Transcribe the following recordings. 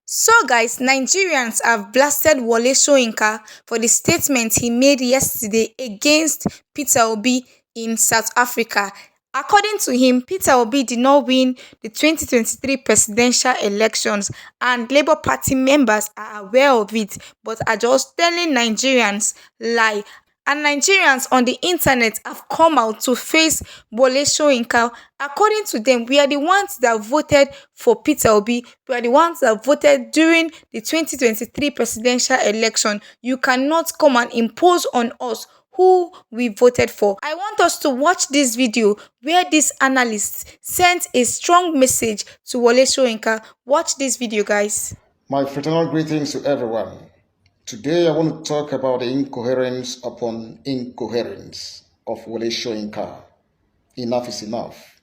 So guys, Nigerians have blasted Wole Soyinka for the statement he made yesterday against Peter Obi in South Africa. According to him, Peter Obi did not win the 2023 presidential elections and Labour Party members are aware of it but are just telling Nigerians lie. And Nigerians on the internet have come out to face Wole Soyinka. According to them, we are the ones that voted for Peter Obi. We are the ones that voted during the 2023 presidential election. You cannot come and impose on us who we voted for. I want us to watch this video where this analyst sent a strong message to Wole Soyinka. Watch this video, guys. My fraternal greetings to everyone. Today I want to talk about the incoherence upon incoherence of Wole Soyinka. Enough is enough.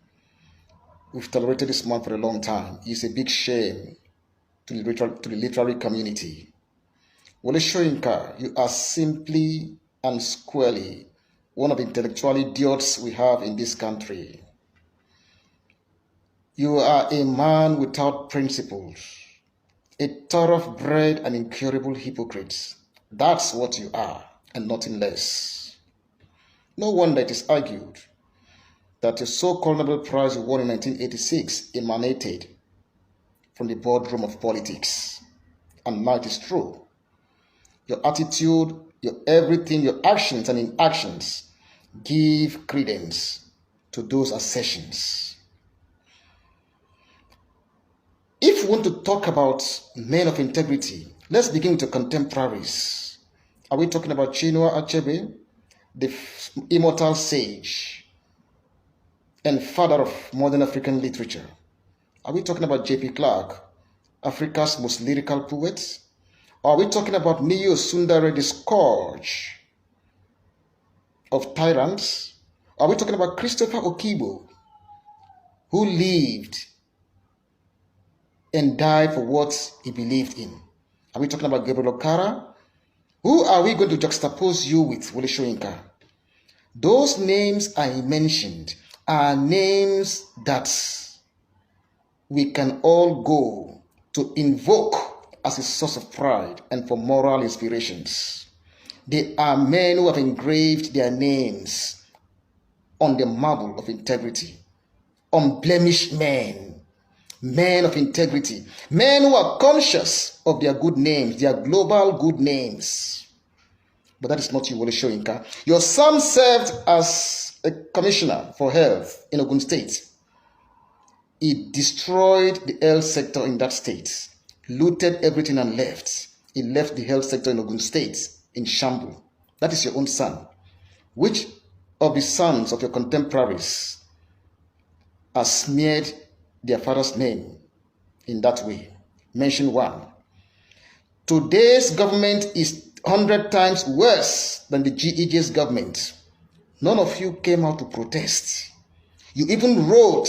We've tolerated this man for a long time. It's a big shame to the literary community. Wole Soyinka, you are simply and squarely one of the intellectual idiots we have in this country. You are a man without principles. A thoroughbred and incurable hypocrite. That's what you are, and nothing less. No wonder it is argued that your so-called Nobel Prize you won in 1986 emanated from the boardroom of politics. And now it is true. Your attitude, your everything, your actions and inactions give credence to those assertions. If we want to talk about men of integrity, let's begin with the contemporaries. Are we talking about Chinua Achebe, the immortal sage and father of modern African literature? Are we talking about J.P. Clark, Africa's most lyrical poet? Or are we talking about Miyo Sundare, the scourge of tyrants? Are we talking about Christopher Okibo, who lived and died for what he believed in? Are we talking about Gabriel Okara? Who are we going to juxtapose you with, Wole Soyinka? Those names I mentioned are names that we can all go to invoke as a source of pride and for moral inspirations. They are men who have engraved their names on the marble of integrity. Unblemished men. Men of integrity, men who are conscious of their good names, their global good names. But that is not you, Wole Soyinka. Your son served as a commissioner for health in Ogun State. He destroyed the health sector in that state, looted everything and left. He left the health sector in Ogun State in shambles. That is your own son. Which of the sons of your contemporaries are smeared their father's name in that way? Mention one. Today's government is 100 times worse than the GEJ's government. None of you came out to protest. You even wrote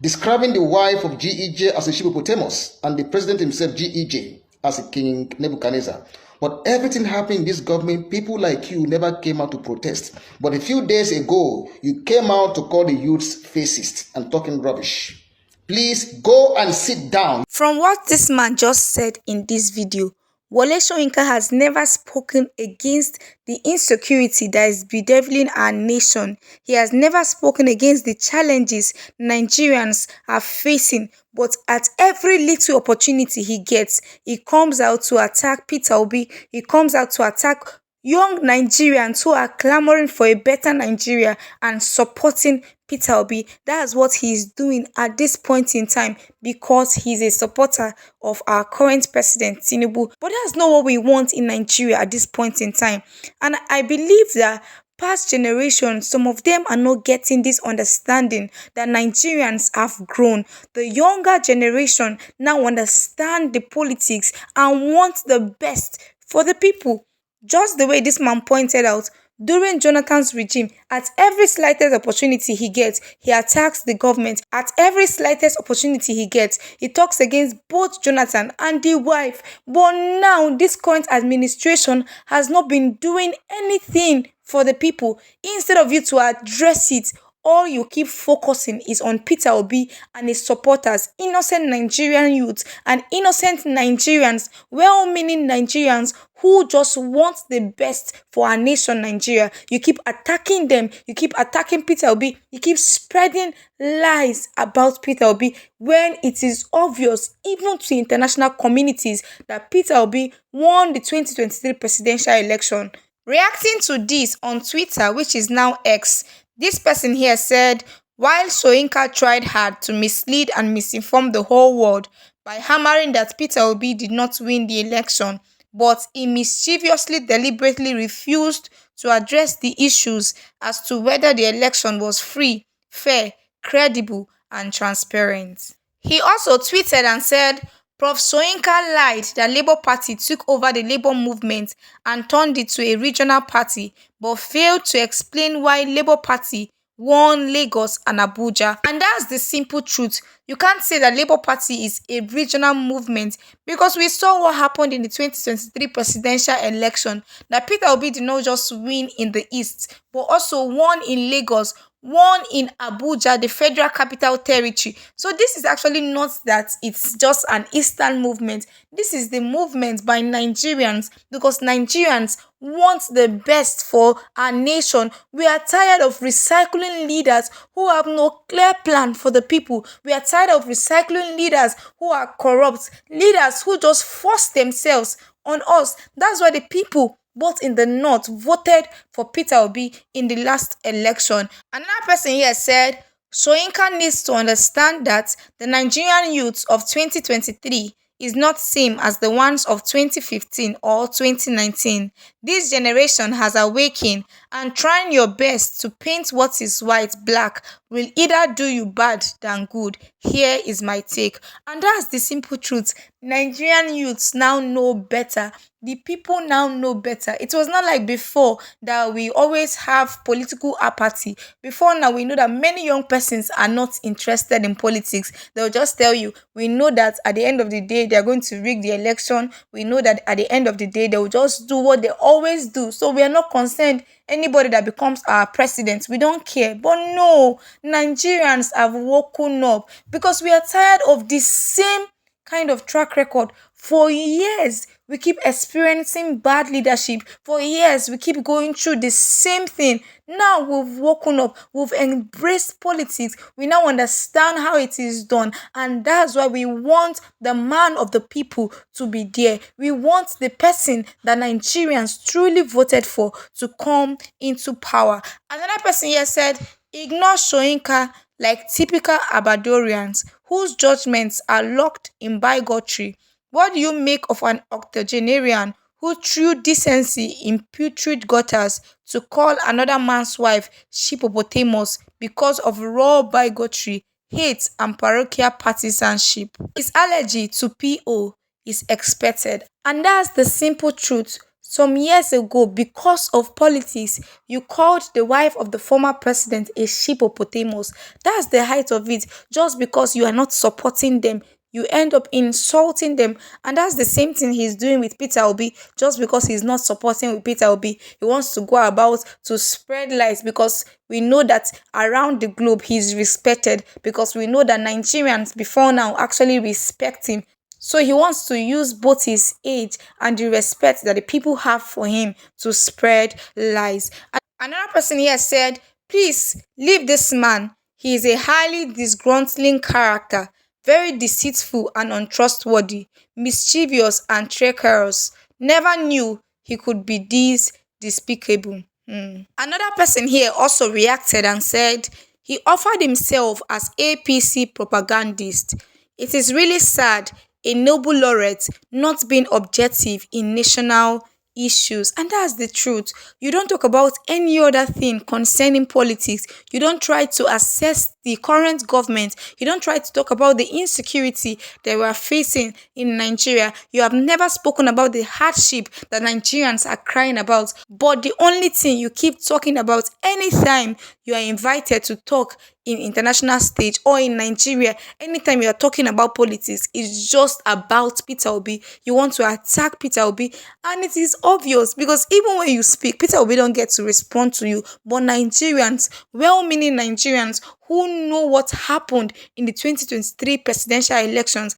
describing the wife of GEJ as a hippopotamus and the president himself, GEJ, as a King Nebuchadnezzar. But everything happening in this government, people like you never came out to protest. But a few days ago, you came out to call the youths fascist and talking rubbish. Please go and sit down. From what this man just said in this video, Wole Soyinka has never spoken against the insecurity that is bedeviling our nation. He has never spoken against the challenges Nigerians are facing. But at every little opportunity he gets, he comes out to attack Peter Obi. He comes out to attack young Nigerians who are clamoring for a better Nigeria and supporting Peter Obi. That's what he's doing at this point in time because he's a supporter of our current president, Tinubu. But that's not what we want in Nigeria at this point in time. And I believe that past generations, some of them are not getting this understanding that Nigerians have grown. The younger generation now understand the politics and want the best for the people. Just the way this man pointed out, during Jonathan's regime, at every slightest opportunity he gets, he attacks the government. At every slightest opportunity he gets, he talks against both Jonathan and the wife. But now, this current administration has not been doing anything for the people. Instead of you to address it, all you keep focusing is on Peter Obi and his supporters, innocent Nigerian youths and innocent Nigerians, well meaning Nigerians who just want the best for our nation, Nigeria. You keep attacking them, you keep attacking Peter Obi, you keep spreading lies about Peter Obi when it is obvious, even to international communities, that Peter Obi won the 2023 presidential election. Reacting to this on Twitter, which is now X, this person here said, while Soyinka tried hard to mislead and misinform the whole world by hammering that Peter Obi did not win the election, but he mischievously deliberately refused to address the issues as to whether the election was free, fair, credible, and transparent. He also tweeted and said, Prof. Soyinka lied that Labour Party took over the Labour movement and turned it to a regional party, but failed to explain why Labour Party won Lagos and Abuja. And that's the simple truth. You can't say that Labour Party is a regional movement because we saw what happened in the 2023 presidential election, that Peter Obi did not just win in the East, but also won in Lagos, won in Abuja, the Federal Capital Territory. So this is actually not that it's just an Eastern movement. This is the movement by Nigerians because Nigerians want the best for our nation. We are tired of recycling leaders who have no clear plan for the people. We are tired of recycling leaders who are corrupt, leaders who just force themselves on us. That's why the people both in the north voted for Peter Obi in the last election. Another person here said, Soyinka needs to understand that the Nigerian youths of 2023 is not same as the ones of 2015 or 2019. This generation has awakened, and trying your best to paint what is white black will either do you bad than good. Here is my take. And that's the simple truth. Nigerian youths now know better. The people now know better. It was not like before that we always have political apathy. Before now, we know that many young persons are not interested in politics. They'll just tell you, we know that at the end of the day, they're going to rig the election. We know that at the end of the day, they'll just do what they always do. So we are not concerned anybody that becomes our president. We don't care. But no, Nigerians have woken up because we are tired of the same kind of track record. For years, we keep experiencing bad leadership. For years, we keep going through the same thing. Now we've woken up, we've embraced politics, we now understand how it is done, and that's why we want the man of the people to be there. We want the person that Nigerians truly voted for to come into power. Another person here said, ignore Soyinka like typical Abadorians whose judgments are locked in bigotry. What do you make of an octogenarian who threw decency in putrid gutters to call another man's wife Shippopotamus because of raw bigotry, hate, and parochial partisanship? His allergy to PO is expected. And that's the simple truth. Some years ago, because of politics, you called the wife of the former president a Shippopotamus. That's the height of it. Just because you are not supporting them, you end up insulting them. And that's the same thing he's doing with Peter Obi. Just because he's not supporting with Peter Obi, he wants to go about to spread lies, because we know that around the globe he's respected, because we know that Nigerians before now actually respect him. So he wants to use both his age and the respect that the people have for him to spread lies. Another person here said, please leave this man. He is a highly disgruntling character, very deceitful and untrustworthy, mischievous and treacherous. Never knew he could be this despicable. Another person here also reacted and said he offered himself as APC propagandist. It is really sad a Nobel laureate not being objective in national issues. And that's the truth. You don't talk about any other thing concerning politics. You don't try to assess the current government. You don't try to talk about the insecurity that we are facing in Nigeria. You have never spoken about the hardship that Nigerians are crying about. But the only thing you keep talking about anytime you are invited to talk in international stage or in Nigeria, anytime you are talking about politics, it's just about Peter Obi. You want to attack Peter Obi, and it is obvious because even when you speak, Peter Obi don't get to respond to you. But Nigerians, well-meaning Nigerians who know what happened in the 2023 presidential elections,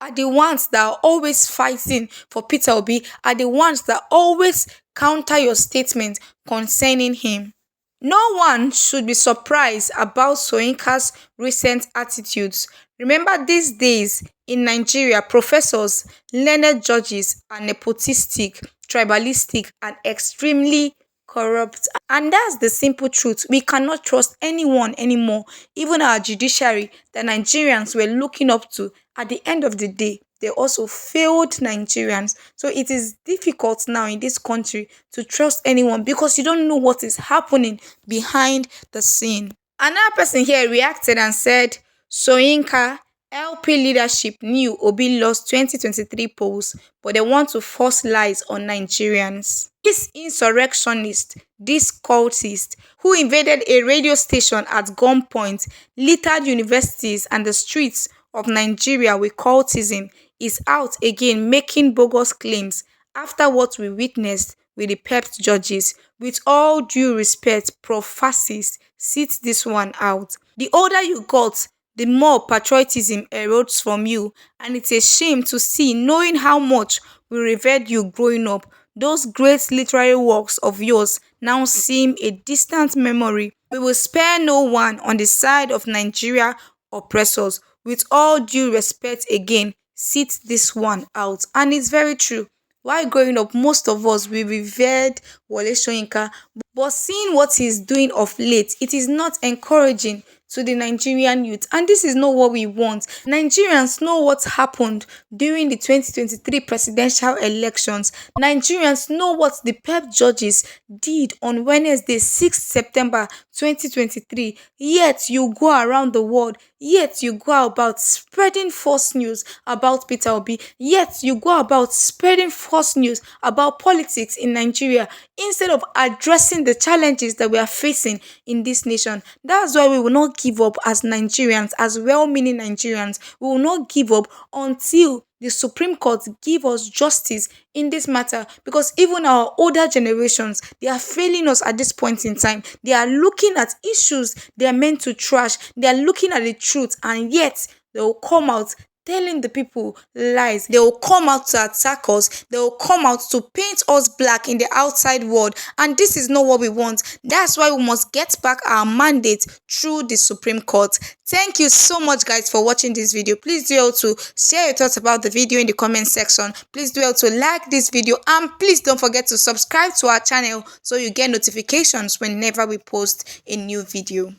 are the ones that are always fighting for Peter Obi, are the ones that always counter your statement concerning him. No one should be surprised about Soyinka's recent attitudes. Remember, these days in Nigeria, professors, learned judges are nepotistic, tribalistic, and extremely corrupt. And that's the simple truth. We cannot trust anyone anymore, even our judiciary that Nigerians were looking up to. At the end of the day, they also failed Nigerians. So it is difficult now in this country to trust anyone because you don't know what is happening behind the scene. Another person here reacted and said, Soyinka, LP leadership knew Obi lost 2023 polls, but they want to force lies on Nigerians. This insurrectionist, this cultist, who invaded a radio station at gunpoint, littered universities and the streets of Nigeria with cultism, is out again making bogus claims after what we witnessed with the PEPT judges. With all due respect, Prof. Fascis, sit this one out. The older you got, the more patriotism erodes from you, and it's a shame to see, knowing how much we revered you growing up. Those great literary works of yours now seem a distant memory. We will spare no one on the side of Nigeria oppressors. With all due respect again, sit this one out. And it's very true. While growing up, most of us, we revered Wole Soyinka, but seeing what he's doing of late, it is not encouraging to the Nigerian youth. And this is not what we want. Nigerians know what happened during the 2023 presidential elections. Nigerians know what the PEP judges did on Wednesday, 6th September 2023. Yet you go around the world, yet you go about spreading false news about Peter Obi, yet you go about spreading false news about politics in Nigeria instead of addressing the challenges that we are facing in this nation. That's why we will not give up as Nigerians, as well-meaning Nigerians. We will not give up until the Supreme Court give us justice in this matter, because even our older generations, they are failing us at this point in time. They are looking at issues they are meant to trash. They are looking at the truth, and yet they will come out telling the people lies. They will come out to attack us. They will come out to paint us black in the outside world. And this is not what we want. That's why we must get back our mandate through the Supreme Court. Thank you so much, guys, for watching this video. Please do well to share your thoughts about the video in the comment section. Please do well to like this video, and please don't forget to subscribe to our channel so you get notifications whenever we post a new video.